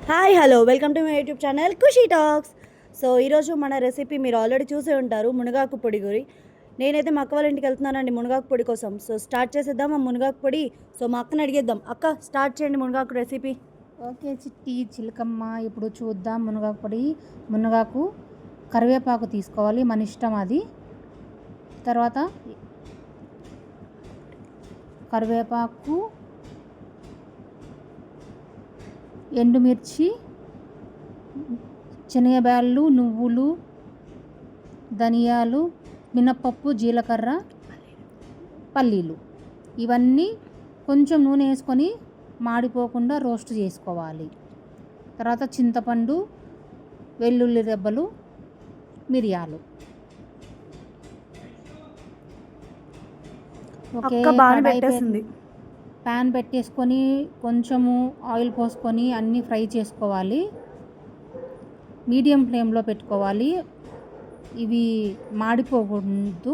Hi hello welcome to my YouTube channel Khushi talks. So ఈరోజు మన recipe మీరు already చూసే ఉంటారు, మునగాకు పొడి గురి. నేనైతే మా అక్క వాళ్ళ ఇంటికి వెళ్తున్నానండి మునగాకు పొడి కోసం. సో స్టార్ట్ చేసేద్దాం ఆ మునగాకు పొడి. సో మా అక్కని అడిగేద్దాం, అక్క స్టార్ట్ చేయండి మునగాకు రెసిపీ. ఓకే చిట్టి చిలకమ్మ, ఇప్పుడు చూద్దాం మునగాకు పొడి. మునగాకు, కరివేపాకు తీసుకోవాలి, మన ఇష్టం అది. తర్వాత కరివేపాకు, ఎండుమిర్చి, శనగబ్యాళ్ళు, నువ్వులు, ధనియాలు, మినప్పప్పు, జీలకర్ర, పల్లీలు, ఇవన్నీ కొంచెం నూనె వేసుకొని మాడిపోకుండా రోస్ట్ చేసుకోవాలి. తర్వాత చింతపండు, వెల్లుల్లి రెబ్బలు, మిరియాలు. ఓకే, ప్యాన్ పెట్టేసుకొని కొంచెము ఆయిల్ పోసుకొని అన్నీ ఫ్రై చేసుకోవాలి. మీడియం ఫ్లేమ్లో పెట్టుకోవాలి. ఇవి మాడిపోకూడదు,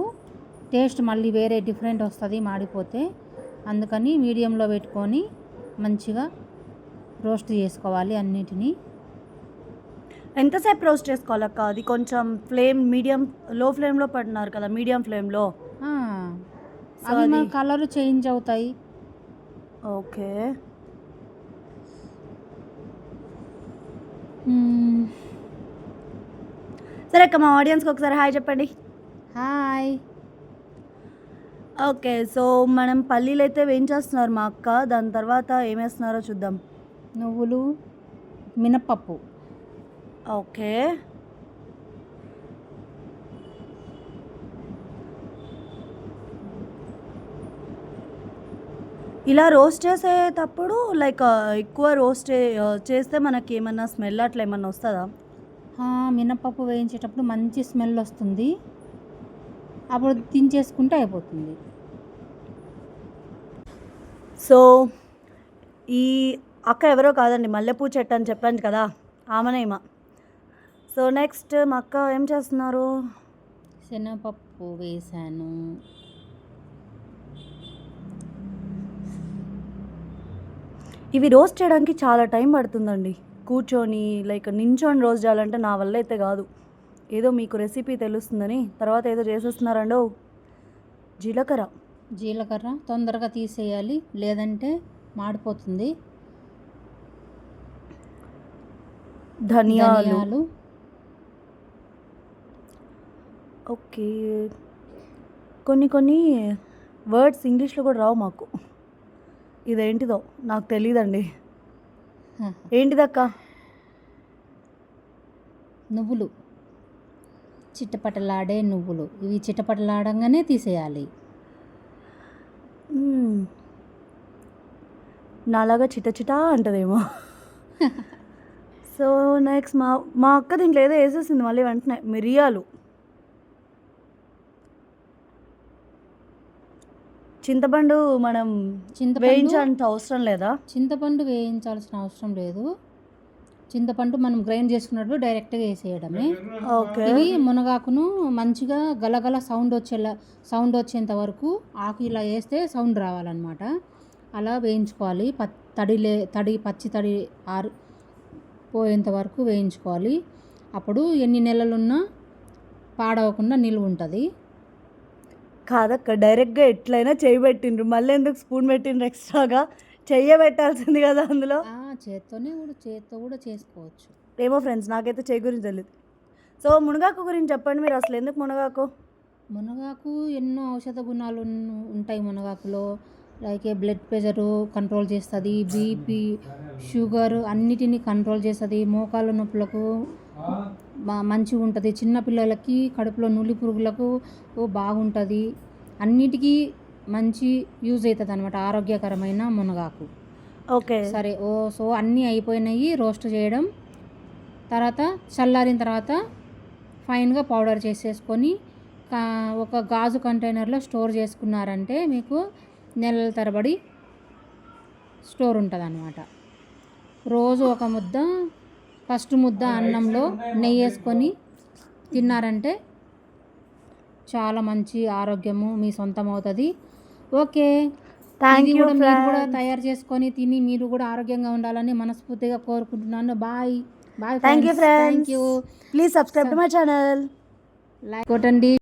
టేస్ట్ మళ్ళీ వేరే డిఫరెంట్ వస్తుంది మాడిపోతే. అందుకని మీడియంలో పెట్టుకొని మంచిగా రోస్ట్ చేసుకోవాలి అన్నిటినీ. ఎంతసేపు రోస్ట్ చేసుకోవాలక్క? అది కొంచెం ఫ్లేమ్ మీడియం, లో ఫ్లేమ్లో పడినారు కదా, మీడియం ఫ్లేమ్లో. అవి మన కలర్ చేంజ్ అవుతాయి. ఓకే, సరే అక్క, మా ఆడియన్స్కి ఒకసారి హాయ్ చెప్పండి. హాయ్. ఓకే, సో మనం పల్లీలు అయితే వేయించేస్తున్నారు మా అక్క. దాని తర్వాత ఏమేస్తున్నారో చూద్దాం. నువ్వులు, మినప్పప్పు. ఓకే, ఇలా రోస్ట్ చేసేటప్పుడు లైక్ ఎక్కువ రోస్ట్ చేస్తే మనకి ఏమన్నా స్మెల్ అట్లా ఏమన్నా వస్తుందా? మినప్పప్పు వేయించేటప్పుడు మంచి స్మెల్ వస్తుంది, అప్పుడు దించేసుకుంటే అయిపోతుంది. సో ఈ అక్క ఎవరో కాదండి, మల్లెపూ చెట్టు అని చెప్పాను కదా, ఆమెనేమా. సో నెక్స్ట్ మా అక్క ఏం చేస్తున్నారు? శనగపప్పు వేసాను. ఇవి రోస్ట్ చేయడానికి చాలా టైం పడుతుందండి. కూర్చొని లైక్ నించొని రోస్ట్ చేయాలంటే నా వల్ల అయితే కాదు. ఏదో మీకు రెసిపీ తెలుస్తుందని తర్వాత ఏదో చేసేస్తున్నారండో. జీలకర్ర తొందరగా తీసేయాలి, లేదంటే మాడిపోతుంది. ధనియాలు. ఓకే, కొన్ని వర్డ్స్ ఇంగ్లీష్లో కూడా రావు మాకు. ఇదేంటిదో నాకు తెలియదండి. ఏంటిదక్క? నువ్వులు, చిట్టపటలాడే నువ్వులు. ఇవి చిట్టపటలాడంగానే తీసేయాలి. నాలాగా చిటచిటా అంటదేమో. సో నెక్స్ట్ మా అక్క దీంట్లో ఏదో వేసేసింది మళ్ళీ వెంటనే. మిరియాలు, చింతపండు మనం వేయించాల్సిన అవసరం లేదా? చింతపండు వేయించాల్సిన అవసరం లేదు. చింతపండు మనం గ్రైండ్ చేసుకున్నప్పుడు డైరెక్ట్గా వేసేయడమే. ఓకే, ఇవి మునగాకును మంచిగా గలగల సౌండ్ వచ్చేంత వరకు ఆకు ఇలా వేస్తే సౌండ్ రావాలన్నమాట. అలా వేయించుకోవాలి. పచ్చి తడి పోయేంత వరకు వేయించుకోవాలి. అప్పుడు ఎన్ని నెలలున్నా పాడవకుండా నిలువ ఉంటుంది. కాదక్క, డైరెక్ట్గా ఎట్లయినా చెయ్యి పెట్టిండ్రు, మళ్ళీ ఎందుకు స్పూన్ పెట్టిండ్రు ఎక్స్ట్రాగా? చెయ్య పెట్టాల్సింది కదా అందులో. చేత్తో కూడా చేసుకోవచ్చు. ఏమో ఫ్రెండ్స్, నాకైతే చెయ్యి గురించి తెలియదు. సో మునగాకు గురించి చెప్పండి మీరు, అసలు ఎందుకు మునగాకు ఎన్నో ఔషధ గుణాలు ఉంటాయి మునగాకులో. లైక్ బ్లడ్ ప్రెషరు కంట్రోల్ చేస్తుంది, బీపీ, షుగర్ అన్నిటినీ కంట్రోల్ చేస్తుంది. మోకాళ్ళ నొప్పులకు మంచిగా ఉంటుంది. చిన్నపిల్లలకి కడుపులో నులి పురుగులకు బాగుంటుంది. అన్నిటికీ మంచి యూజ్ అవుతుంది అనమాట, ఆరోగ్యకరమైన మునగాకు. ఓకే, సరే. సో అన్నీ అయిపోయినాయి రోస్ట్ చేయడం. తర్వాత చల్లారిన తర్వాత ఫైన్గా పౌడర్ చేసేసుకొని ఒక గాజు కంటైనర్లో స్టోర్ చేసుకున్నారంటే మీకు నెలల తరబడి స్టోర్ ఉంటుంది అన్నమాట. రోజు ఒక ముద్ద, ఫస్ట్ ముద్ద అన్నంలో నెయ్యి వేసుకొని తిన్నారంటే చాలా మంచి ఆరోగ్యము మీ సొంతం అవుతుంది. ఓకే, థ్యాంక్ ఇది యూ కూడా మీరు కూడా తయారు చేసుకొని తిని మీరు కూడా ఆరోగ్యంగా ఉండాలని మనస్ఫూర్తిగా కోరుకుంటున్నాను. Bye bye thank you thank friends. You. Please subscribe to my channel. Like కొట్టండి.